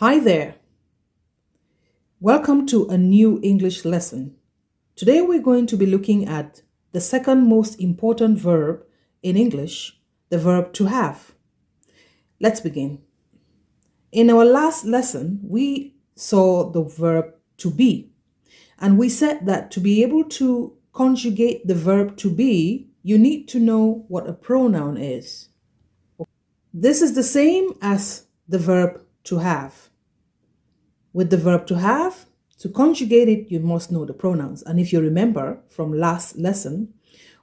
Hi there. Welcome to a new English lesson. Today we're going to be looking at the second most important verb in English, the verb to have. Let's begin. In our last lesson, we saw the verb to be, and we said that to be able to conjugate the verb to be, you need to know what a pronoun is. This is the same as the verb to have. With the verb to have, to conjugate it, you must know the pronouns. And if you remember from last lesson,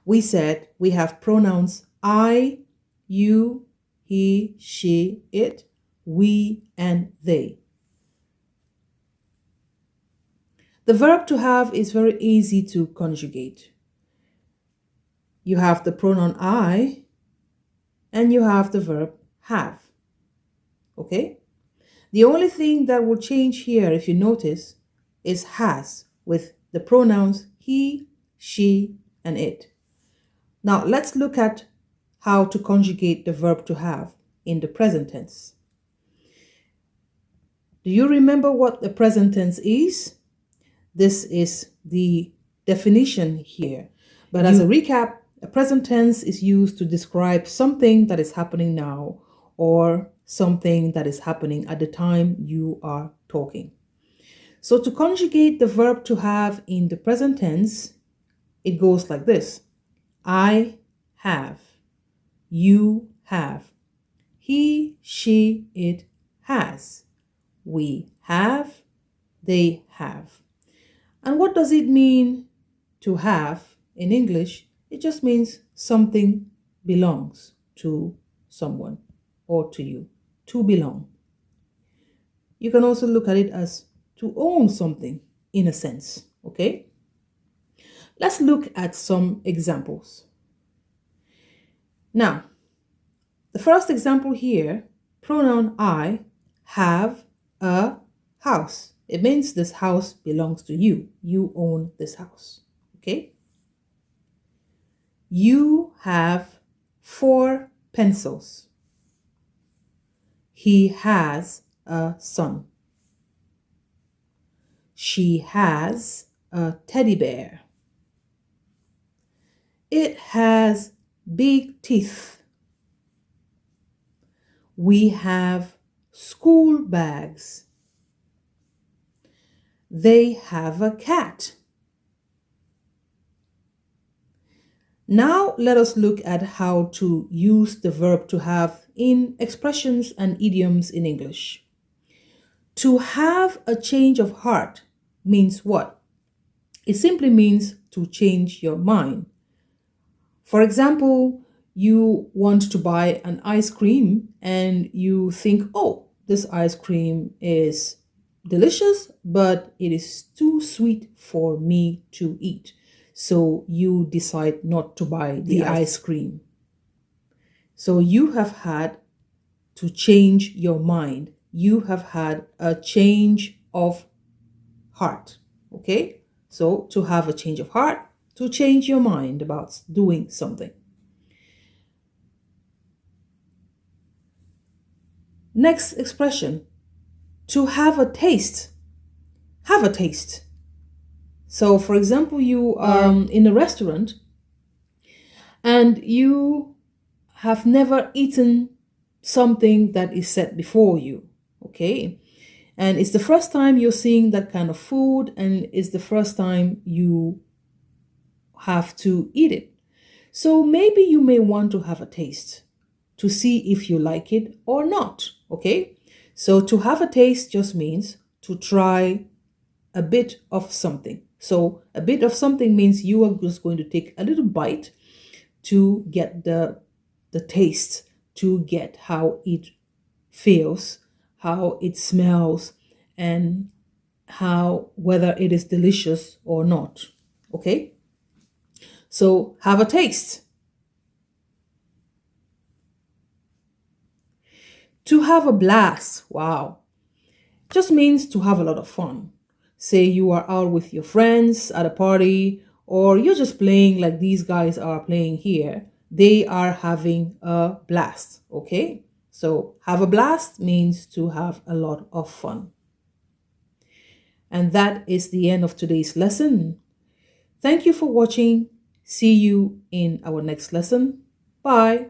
we said we have pronouns I, you, he, she, it, we, and they. The verb to have is very easy to conjugate. You have the pronoun I, and you have the verb have. Okay? The only thing that will change here, if you notice, is has with the pronouns he, she, and it. Now let's look at how to conjugate the verb to have in the present tense. Do you remember what the present tense is? This is the definition here. But as a recap, a present tense is used to describe something that is happening now or something that is happening at the time you are talking. So to conjugate the verb to have in the present tense, it goes like this. I have. You have. He, she, it has. We have. They have. And what does it mean to have in English? It just means something belongs to someone or to you. To belong. You can also look at it as to own something in a sense, okay? Let's look at some examples. Now, the first example here, pronoun I have a house. It means this house belongs to you. You own this house, okay? You have 4 pencils. He has a son. She has a teddy bear. It has big teeth. We have school bags. They have a cat. Now let us look at how to use the verb to have in expressions and idioms in English. To have a change of heart means what? It simply means to change your mind. For example, you want to buy an ice cream and you think, oh, this ice cream is delicious, but it is too sweet for me to eat. So you decide not to buy the ice cream. So you have had to change your mind. You have had a change of heart. Okay? So to have a change of heart, to change your mind about doing something. Next expression, to have a taste. Have a taste. So for example, you are in a restaurant and you have never eaten something that is set before you, okay? And it's the first time you're seeing that kind of food, and it's the first time you have to eat it. So maybe you may want to have a taste to see if you like it or not, okay? So to have a taste just means to try a bit of something. So a bit of something means you are just going to take a little bite to get the taste, to get how it feels, how it smells, and how whether it is delicious or not. Okay? So have a taste. To have a blast. Wow. Just means to have a lot of fun. Say you are out with your friends at a party, or you're just playing like these guys are playing here. They are having a blast. Okay? So have a blast means to have a lot of fun. And that is the end of today's lesson. Thank you for watching. See you in our next lesson. Bye.